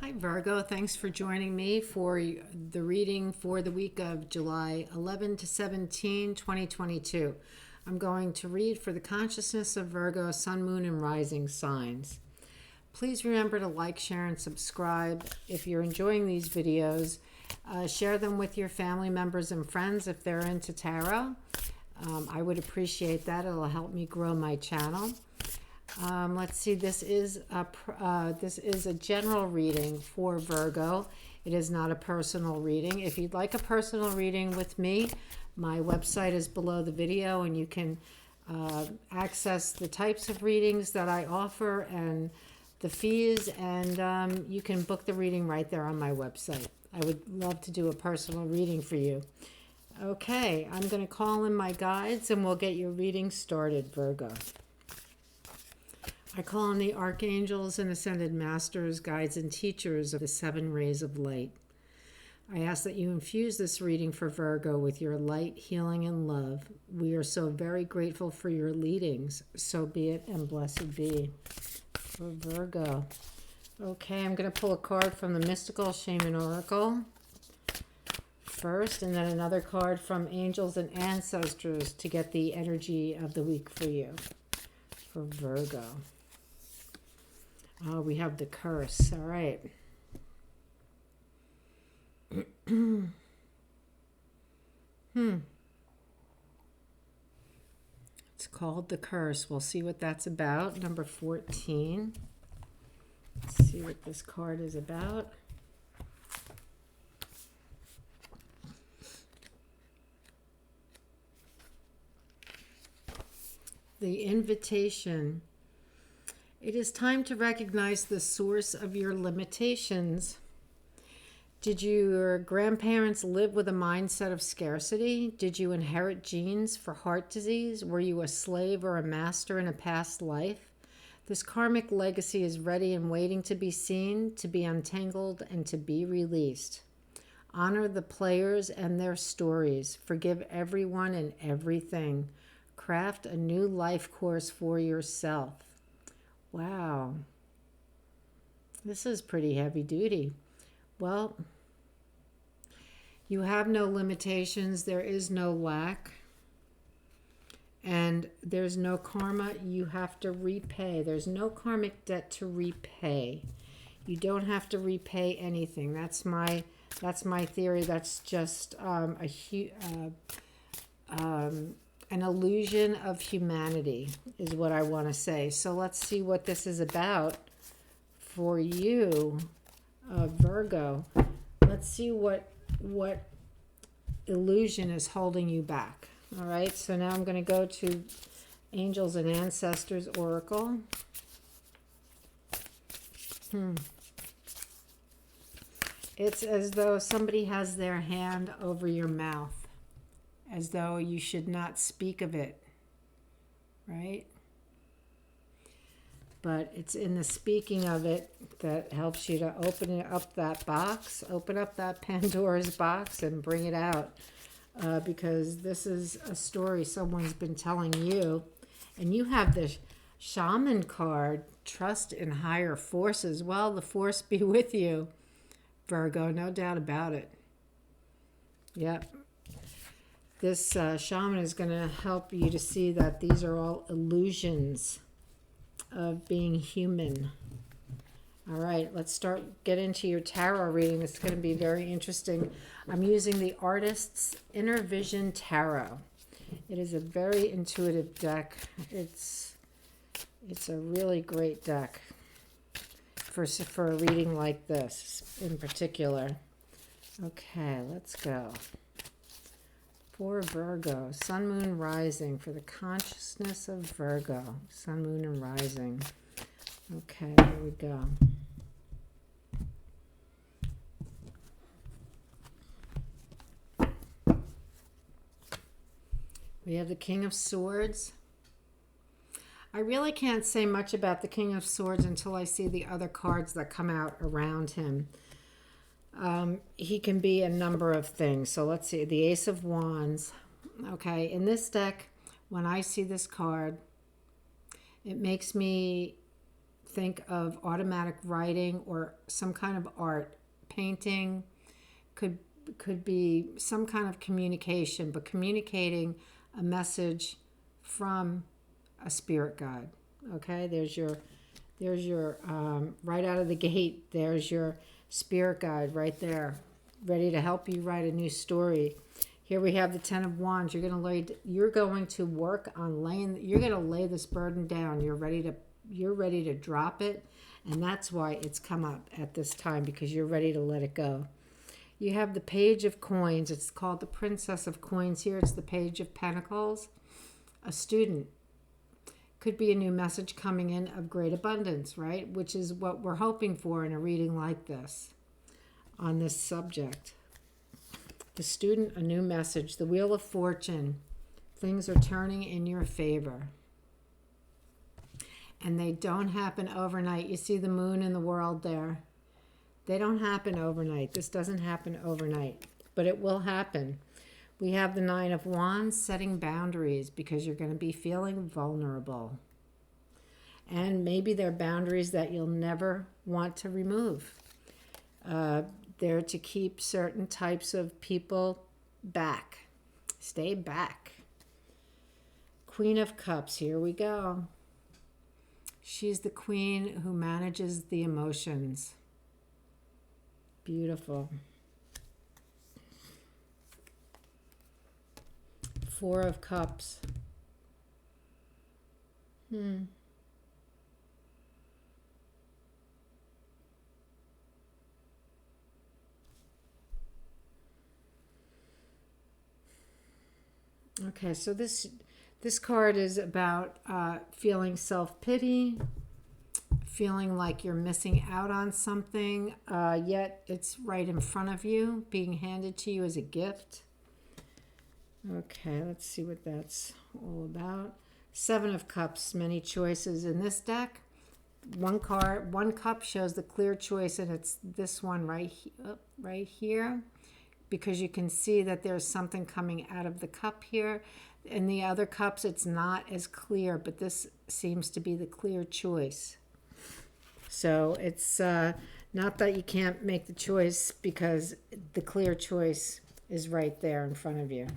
Hi Virgo, thanks for joining me for the reading for the week of July 11 to 17, 2022. I'm going to read for the consciousness of Virgo, Sun, Moon, and Rising signs. Please remember to like, share, and subscribe. If you're enjoying these videos, share them with your family members and friends if they're into tarot. I would appreciate that. It'll help me grow my channel. Let's see, this is a general reading for Virgo. It is not a personal reading. If you'd like a personal reading with me, my website is below the video, and you can access the types of readings that I offer and the fees, and you can book the reading right there on my website. I would love to do a personal reading for you. Okay, I'm going to call in my guides and we'll get your reading started, Virgo. I call on the archangels and ascended masters, guides, and teachers of the 7 rays of light. I ask that you infuse this reading for Virgo with your light, healing, and love. We are so very grateful for your leadings. So be it and blessed be. For Virgo. Okay, I'm going to pull a card from the Mystical Shaman Oracle first, and then another card from Angels and Ancestors to get the energy of the week for you. For Virgo. Oh, we have the curse. All right. It's called the curse. We'll see what that's about. Number 14. Let's see what this card is about. The invitation. It is time to recognize the source of your limitations. Did your grandparents live with a mindset of scarcity? Did you inherit genes for heart disease? Were you a slave or a master in a past life? This karmic legacy is ready and waiting to be seen, to be untangled, and to be released. Honor the players and their stories. Forgive everyone and everything. Craft a new life course for yourself. Wow. This is pretty heavy duty. Well, you have no limitations. There is no lack. And there's no karma you have to repay. There's no karmic debt to repay. You don't have to repay anything. That's my theory. That's just an illusion of humanity is what I want to say. So let's see what this is about for you, Virgo. Let's see what illusion is holding you back. All right, so now I'm going to go to Angels and Ancestors Oracle. It's as though somebody has their hand over your mouth, as though you should not speak of it, right? But it's in the speaking of it that helps you to open up that box, open up that Pandora's box and bring it out. Because this is a story someone's been telling you. And you have the Shaman card, trust in higher forces. Well, the force be with you, Virgo, no doubt about it. Yep. This shaman is going to help you to see that these are all illusions of being human. All right, let's get into your tarot reading. It's going to be very interesting. I'm using the Artist's Inner Vision Tarot. It is a very intuitive deck. It's a really great deck for a reading like this in particular. Okay, let's go. For Virgo, Sun, Moon, Rising, for the consciousness of Virgo, Sun, Moon, and Rising. Okay, here we go. We have the King of Swords. I really can't say much about the King of Swords until I see the other cards that come out around him. He can be a number of things. So let's see. The Ace of Wands. Okay, in this deck, when I see this card, it makes me think of automatic writing or some kind of art, painting, could be some kind of communication, but communicating a message from a spirit guide. Okay, there's your right out of the gate. There's your spirit guide right there, ready to help you write a new story. Here we have the Ten of Wands. You're going to work on you're going to lay this burden down. You're ready to drop it, and that's why it's come up at this time, because you're ready to let it go. You have the Page of Coins. It's called the Princess of Coins here. It's the Page of Pentacles. A student. Could be a new message coming in of great abundance, right? Which is what we're hoping for in a reading like this on this subject. The student, a new message. The Wheel of Fortune. Things are turning in your favor. And they don't happen overnight. You see the moon in the world there. They don't happen overnight. This doesn't happen overnight, but it will happen. We have the Nine of Wands, setting boundaries, because you're going to be feeling vulnerable. And maybe they're boundaries that you'll never want to remove. They're to keep certain types of people back. Stay back. Queen of Cups, here we go. She's the queen who manages the emotions. Beautiful. Four of Cups. Okay, so this card is about feeling self-pity, feeling like you're missing out on something, yet it's right in front of you, being handed to you as a gift. Okay, let's see what that's all about. Seven of Cups, many choices in this deck. One cup shows the clear choice, and it's this one right here, because you can see that there's something coming out of the cup here. In the other cups, it's not as clear, but this seems to be the clear choice. So it's not that you can't make the choice, because the clear choice is right there in front of you.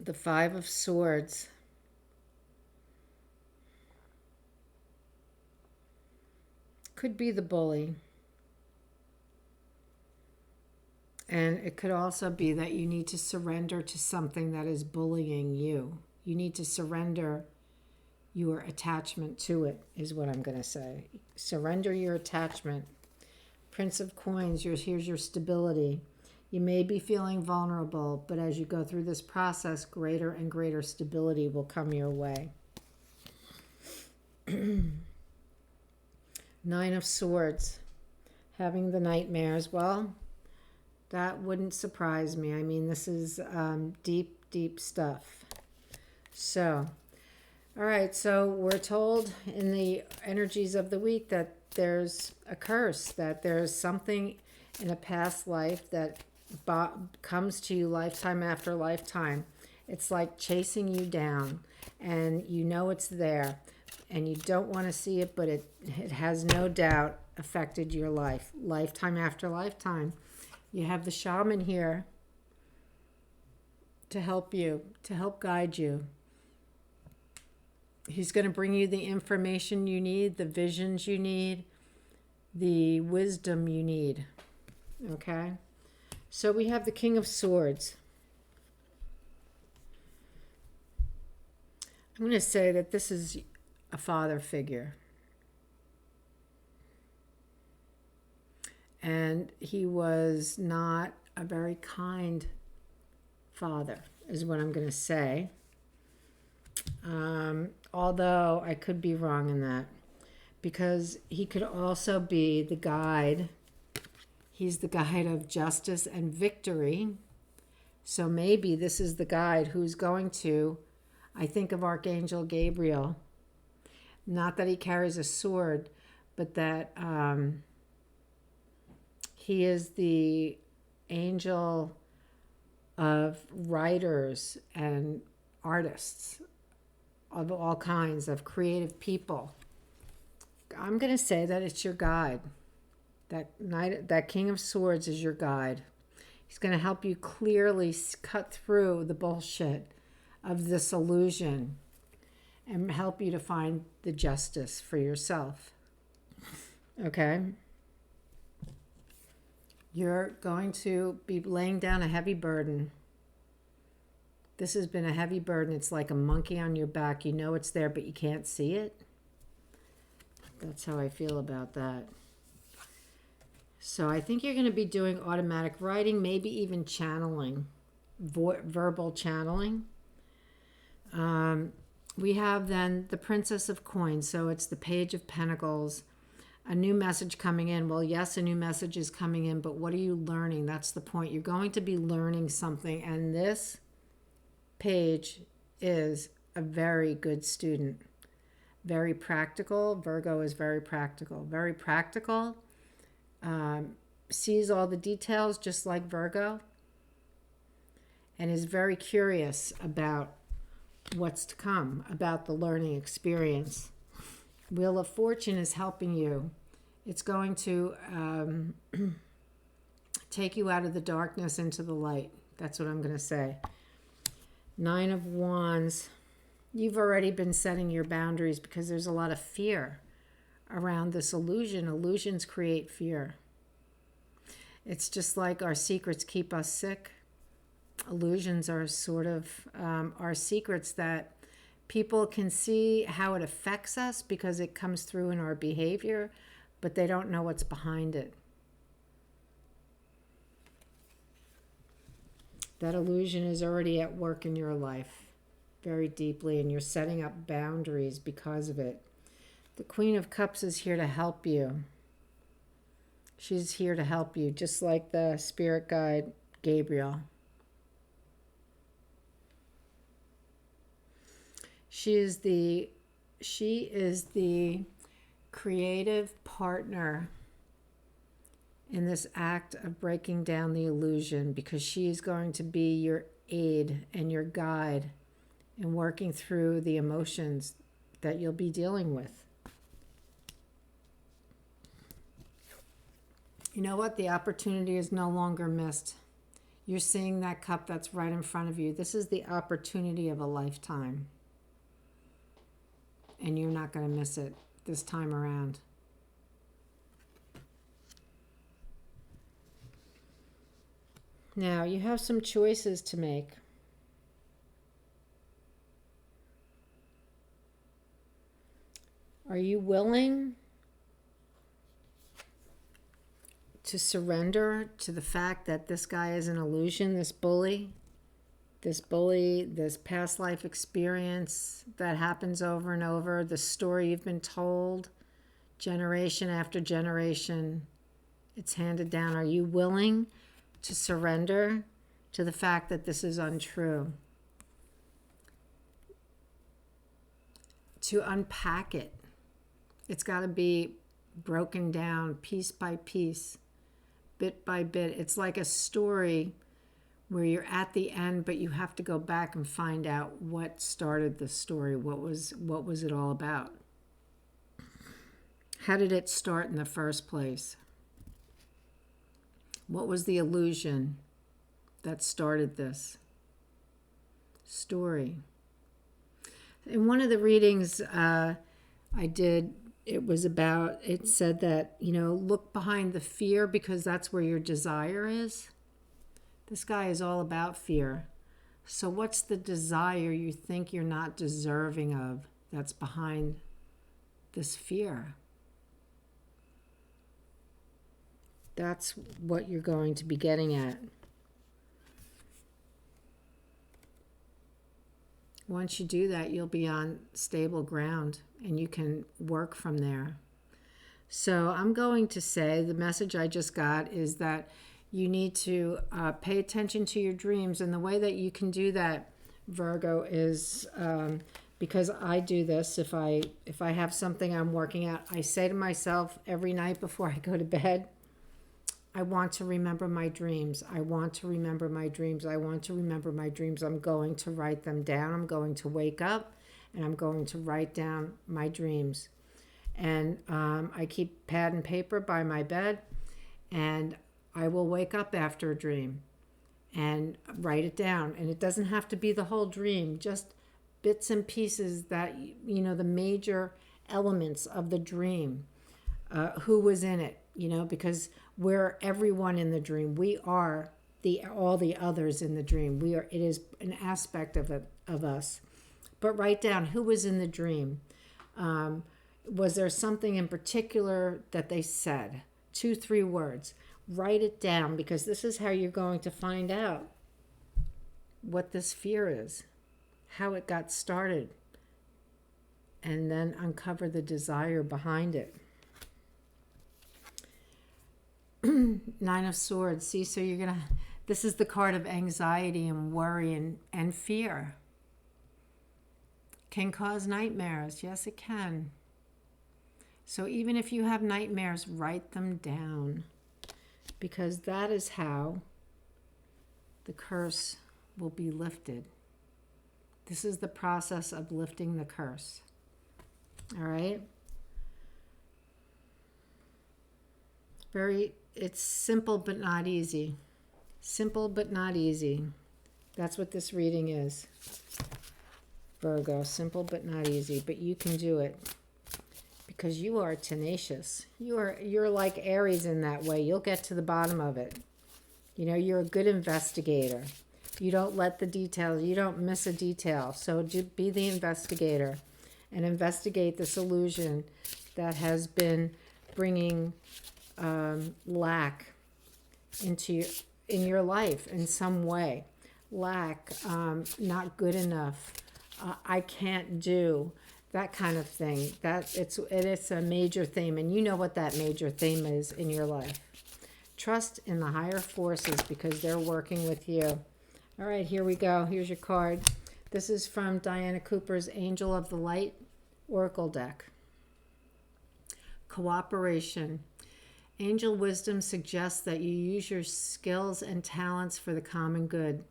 The Five of Swords. Could be the bully. And it could also be that you need to surrender to something that is bullying you. You need to surrender your attachment to it, is what I'm going to say. Surrender your attachment. Prince of Coins, here's your stability. You may be feeling vulnerable, but as you go through this process, greater and greater stability will come your way. Nine of Swords. Having the nightmares. Well, that wouldn't surprise me. I mean, this is deep, deep stuff. So, all right. So we're told in the energies of the week that there's a curse, that there's something in a past life that comes to you lifetime after lifetime. It's like chasing you down, and you know it's there, and you don't want to see it, but it has no doubt affected your life, lifetime after lifetime. You have the shaman here to help you, to help guide you. He's going to bring you the information you need, the visions you need, the wisdom you need. Okay? So we have the King of Swords. I'm going to say that this is a father figure. And he was not a very kind father, is what I'm going to say. Although I could be wrong in that, because he could also be the guide. He's the guide of justice and victory. So maybe this is the guide who's going to, I think of Archangel Gabriel. Not that he carries a sword, but that he is the angel of writers and artists of all kinds, of creative people. I'm going to say that it's your guide. That King of Swords is your guide. He's going to help you clearly cut through the bullshit of this illusion and help you to find the justice for yourself. Okay? You're going to be laying down a heavy burden. This has been a heavy burden. It's like a monkey on your back. You know it's there, but you can't see it. That's how I feel about that. So I think you're going to be doing automatic writing, maybe even channeling, verbal channeling. We have then the Princess of Coins. So it's the Page of Pentacles. A new message coming in. Well, yes, a new message is coming in, but what are you learning? That's the point. You're going to be learning something. And this page is a very good student. Very practical. Virgo is very practical. Very practical. Sees all the details just like Virgo. And is very curious about what's to come, about the learning experience. Wheel of Fortune is helping you. It's going to take you out of the darkness into the light. That's what I'm going to say. Nine of Wands. You've already been setting your boundaries because there's a lot of fear around this illusion. Illusions create fear. It's just like our secrets keep us sick. Illusions are sort of our secrets that people can see how it affects us because it comes through in our behavior, but they don't know what's behind it. That illusion is already at work in your life very deeply, and you're setting up boundaries because of it. The Queen of Cups is here to help you. She's here to help you, just like the spirit guide Gabriel. She is the creative partner in this act of breaking down the illusion, because she is going to be your aid and your guide in working through the emotions that you'll be dealing with. You know what? The opportunity is no longer missed. You're seeing that cup that's right in front of you. This is the opportunity of a lifetime. And you're not going to miss it this time around. Now, you have some choices to make. Are you willing to surrender to the fact that this guy is an illusion, this bully, this past life experience that happens over and over, the story you've been told generation after generation, it's handed down. Are you willing to surrender to the fact that this is untrue? To unpack it. It's got to be broken down piece by piece, bit by bit. It's like a story where you're at the end, but you have to go back and find out what started the story. What was it all about? How did it start in the first place? What was the illusion that started this story? In one of the readings I did, it said that, look behind the fear, because that's where your desire is. This guy is all about fear. So what's the desire you think you're not deserving of that's behind this fear? That's what you're going to be getting at. Once you do that, you'll be on stable ground and you can work from there. So I'm going to say the message I just got is that you need to pay attention to your dreams. And the way that you can do that, Virgo, is because I do this. If I have something I'm working at, I say to myself every night before I go to bed, I want to remember my dreams. I want to remember my dreams. I want to remember my dreams. I'm going to write them down. I'm going to wake up and I'm going to write down my dreams. And I keep pad and paper by my bed, and I will wake up after a dream and write it down. And it doesn't have to be the whole dream, just bits and pieces that, the major elements of the dream, who was in it, because we're everyone in the dream. We are all the others in the dream. It is an aspect of us. But write down who was in the dream. Was there something in particular that they said? 2, 3 words. Write it down, because this is how you're going to find out what this fear is, how it got started, and then uncover the desire behind it. 9 of Swords. See, so this is the card of anxiety and worry and fear. Can cause nightmares. Yes, it can. So even if you have nightmares, write them down, because that is how the curse will be lifted. This is the process of lifting the curse. All right? It's simple but not easy. Simple but not easy. That's what this reading is. Virgo, simple but not easy, but you can do it because you are tenacious. You're like Aries in that way. You'll get to the bottom of it. You're a good investigator. You don't let the details, you don't miss a detail. So be the investigator and investigate this illusion that has been bringing lack in your life in some way. Lack, not good enough, I can't do, that kind of thing. It's a major theme, and you know what that major theme is in your life. Trust in the higher forces, because they're working with you. All right, here we go. Here's your card. This is from Diana Cooper's Angel of the Light Oracle deck. Cooperation. Angel wisdom suggests that you use your skills and talents for the common good.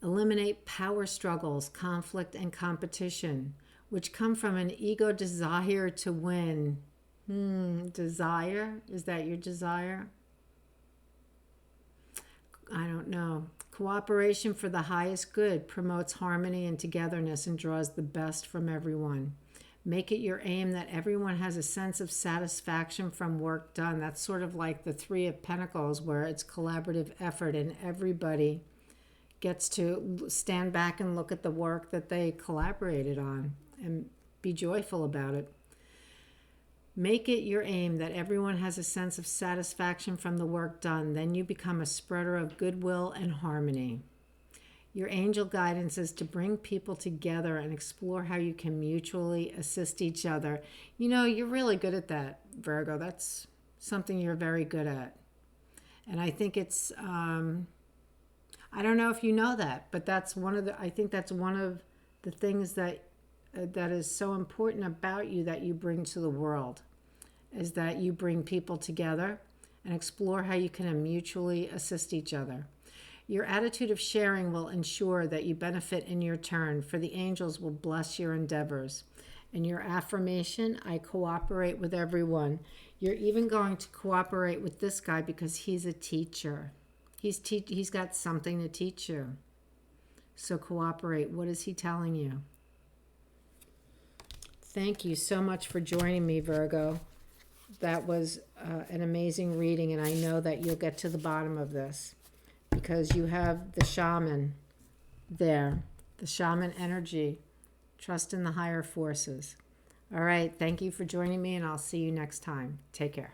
Eliminate power struggles, conflict, and competition, which come from an ego desire to win. Desire? Is that your desire? I don't know. Cooperation for the highest good promotes harmony and togetherness and draws the best from everyone. Make it your aim that everyone has a sense of satisfaction from work done. That's sort of like the 3 of Pentacles, where it's collaborative effort and everybody gets to stand back and look at the work that they collaborated on and be joyful about it. Make it your aim that everyone has a sense of satisfaction from the work done. Then you become a spreader of goodwill and harmony. Your angel guidance is to bring people together and explore how you can mutually assist each other. You're really good at that, Virgo. That's something you're very good at. And I think it's, I don't know if you know that, but I think that's one of the things that is so important about you that you bring to the world, is that you bring people together and explore how you can mutually assist each other. Your attitude of sharing will ensure that you benefit in your turn, for the angels will bless your endeavors. And your affirmation, I cooperate with everyone. You're even going to cooperate with this guy because he's a teacher. He's got something to teach you. So cooperate. What is he telling you? Thank you so much for joining me, Virgo. That was an amazing reading, and I know that you'll get to the bottom of this, because you have the shaman there, the shaman energy. Trust in the higher forces. All right, thank you for joining me, and I'll see you next time. Take care.